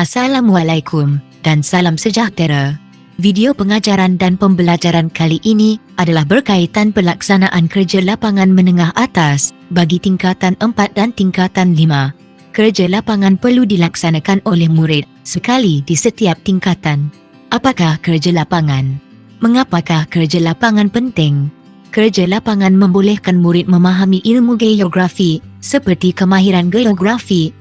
Assalamualaikum dan salam sejahtera. Video pengajaran dan pembelajaran kali ini adalah berkaitan pelaksanaan kerja lapangan menengah atas bagi tingkatan 4 dan tingkatan 5. Kerja lapangan perlu dilaksanakan oleh murid sekali di setiap tingkatan. Apakah kerja lapangan? Mengapakah kerja lapangan penting? Kerja lapangan membolehkan murid memahami ilmu geografi seperti kemahiran geografi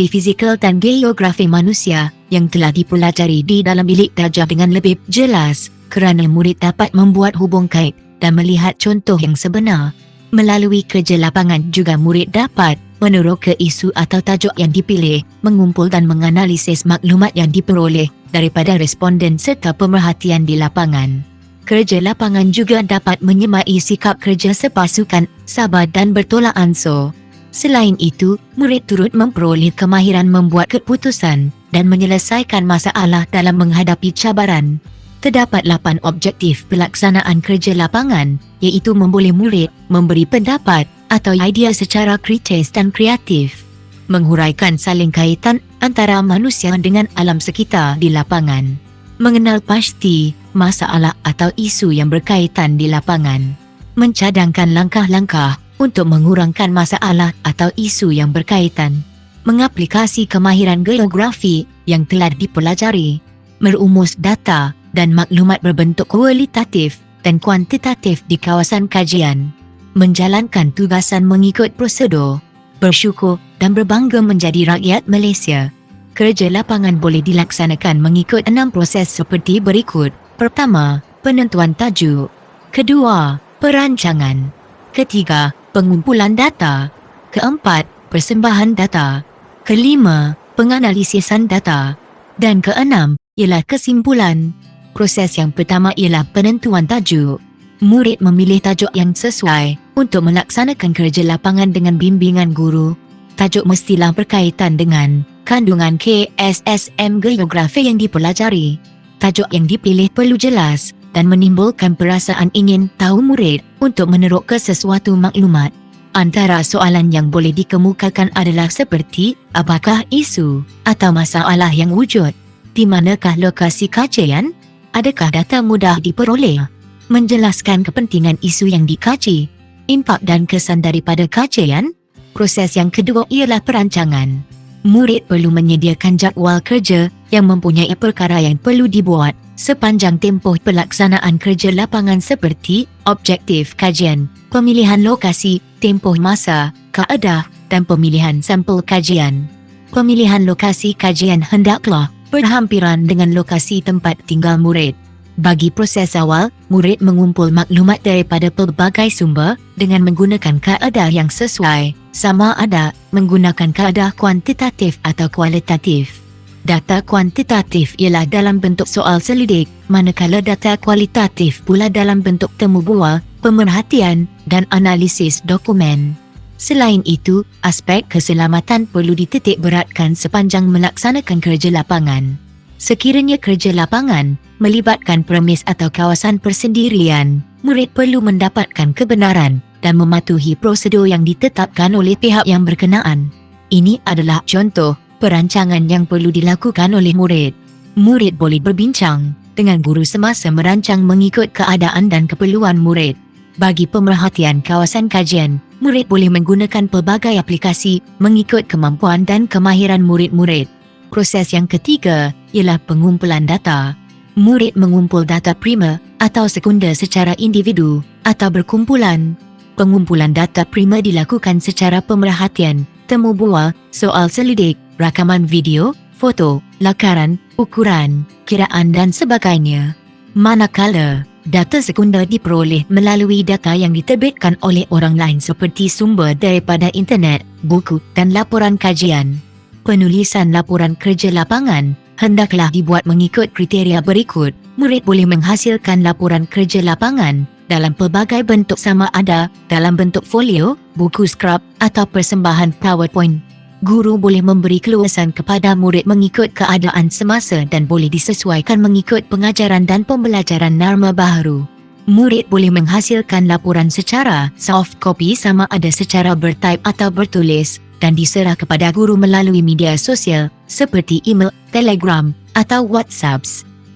fizikal dan geografi manusia yang telah dipelajari di dalam bilik darjah dengan lebih jelas kerana murid dapat membuat hubung kait dan melihat contoh yang sebenar. Melalui kerja lapangan juga murid dapat meneroka isu atau tajuk yang dipilih, mengumpul dan menganalisis maklumat yang diperoleh daripada responden serta pemerhatian di lapangan. Kerja lapangan juga dapat menyemai sikap kerja sepasukan, sabar dan bertolak ansur. Selain itu, murid turut memperoleh kemahiran membuat keputusan dan menyelesaikan masalah dalam menghadapi cabaran. Terdapat 8 objektif pelaksanaan kerja lapangan, iaitu memboleh murid memberi pendapat atau idea secara kritis dan kreatif, menghuraikan saling kaitan antara manusia dengan alam sekitar di lapangan, mengenal pasti masalah atau isu yang berkaitan di lapangan, mencadangkan langkah-langkah untuk mengurangkan masalah atau isu yang berkaitan, mengaplikasi kemahiran geografi yang telah dipelajari, merumus data dan maklumat berbentuk kualitatif dan kuantitatif di kawasan kajian, menjalankan tugasan mengikut prosedur, bersyukur dan berbangga menjadi rakyat Malaysia. Kerja lapangan boleh dilaksanakan mengikut 6 proses seperti berikut. Pertama, penentuan tajuk. Kedua, perancangan. Ketiga, pengumpulan data. Keempat, persembahan data. Kelima, penganalisisan data. Dan keenam, ialah kesimpulan. Proses yang pertama ialah penentuan tajuk. Murid memilih tajuk yang sesuai untuk melaksanakan kerja lapangan dengan bimbingan guru. Tajuk mestilah berkaitan dengan kandungan KSSM geografi yang dipelajari. Tajuk yang dipilih perlu jelas dan menimbulkan perasaan ingin tahu murid untuk meneroka sesuatu maklumat. Antara soalan yang boleh dikemukakan adalah seperti, apakah isu atau masalah yang wujud? Di manakah lokasi kajian? Adakah data mudah diperoleh? Menjelaskan kepentingan isu yang dikaji, impak dan kesan daripada kajian. Proses yang kedua ialah perancangan. Murid perlu menyediakan jadual kerja yang mempunyai perkara yang perlu dibuat sepanjang tempoh pelaksanaan kerja lapangan seperti objektif kajian, pemilihan lokasi, tempoh masa, kaedah dan pemilihan sampel kajian. Pemilihan lokasi kajian hendaklah berhampiran dengan lokasi tempat tinggal murid. Bagi proses awal, murid mengumpul maklumat daripada pelbagai sumber dengan menggunakan kaedah yang sesuai, sama ada menggunakan kaedah kuantitatif atau kualitatif. Data kuantitatif ialah dalam bentuk soal selidik, manakala data kualitatif pula dalam bentuk temu bual, pemerhatian dan analisis dokumen. Selain itu, aspek keselamatan perlu dititik beratkan sepanjang melaksanakan kerja lapangan. Sekiranya kerja lapangan melibatkan premis atau kawasan persendirian, murid perlu mendapatkan kebenaran dan mematuhi prosedur yang ditetapkan oleh pihak yang berkenaan. Ini adalah contoh perancangan yang perlu dilakukan oleh murid. Murid boleh berbincang dengan guru semasa merancang mengikut keadaan dan keperluan murid. Bagi pemerhatian kawasan kajian, murid boleh menggunakan pelbagai aplikasi mengikut kemampuan dan kemahiran murid-murid. Proses yang ketiga ialah pengumpulan data. Murid mengumpul data primer atau sekunder secara individu atau berkumpulan. Pengumpulan data primer dilakukan secara pemerhatian, temu bual, soal selidik, rakaman video, foto, lakaran, ukuran, kiraan dan sebagainya. Manakala data sekunder diperoleh melalui data yang diterbitkan oleh orang lain seperti sumber daripada internet, buku dan laporan kajian. Penulisan laporan kerja lapangan hendaklah dibuat mengikut kriteria berikut. Murid boleh menghasilkan laporan kerja lapangan dalam pelbagai bentuk sama ada dalam bentuk folio, buku skrap atau persembahan PowerPoint. Guru boleh memberi keluasan kepada murid mengikut keadaan semasa dan boleh disesuaikan mengikut pengajaran dan pembelajaran norma baharu. Murid boleh menghasilkan laporan secara soft copy sama ada secara bertype atau bertulis dan diserah kepada guru melalui media sosial seperti email, Telegram atau WhatsApp.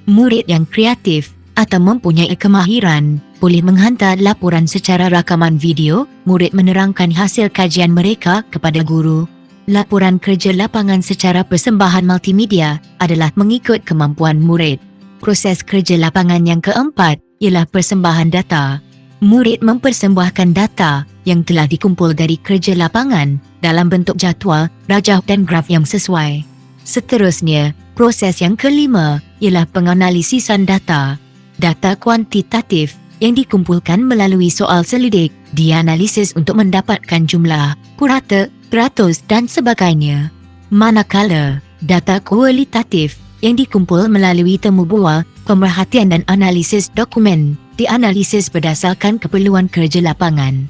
Murid yang kreatif atau mempunyai kemahiran boleh menghantar laporan secara rakaman video. Murid menerangkan hasil kajian mereka kepada guru. Laporan kerja lapangan secara persembahan multimedia adalah mengikut kemampuan murid. Proses kerja lapangan yang keempat ialah persembahan data. Murid mempersembahkan data yang telah dikumpul dari kerja lapangan dalam bentuk jadual, rajah dan graf yang sesuai. Seterusnya, proses yang kelima ialah penganalisisan data. Data kuantitatif yang dikumpulkan melalui soal selidik dianalisis untuk mendapatkan jumlah, purata, teratus dan sebagainya. Manakala, data kualitatif yang dikumpul melalui temu bual, pemerhatian dan analisis dokumen dianalisis berdasarkan keperluan kerja lapangan.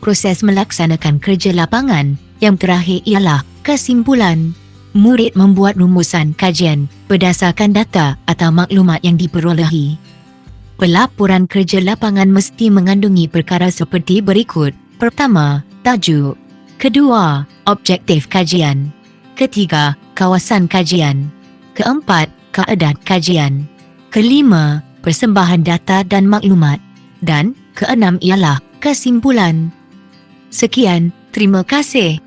Proses melaksanakan kerja lapangan yang terakhir ialah kesimpulan. Murid membuat rumusan kajian berdasarkan data atau maklumat yang diperolehi. Pelaporan kerja lapangan mesti mengandungi perkara seperti berikut. Pertama, tajuk. Kedua, objektif kajian. Ketiga, kawasan kajian. Keempat, kaedah kajian. Kelima, persembahan data dan maklumat. Dan keenam ialah kesimpulan. Sekian, terima kasih.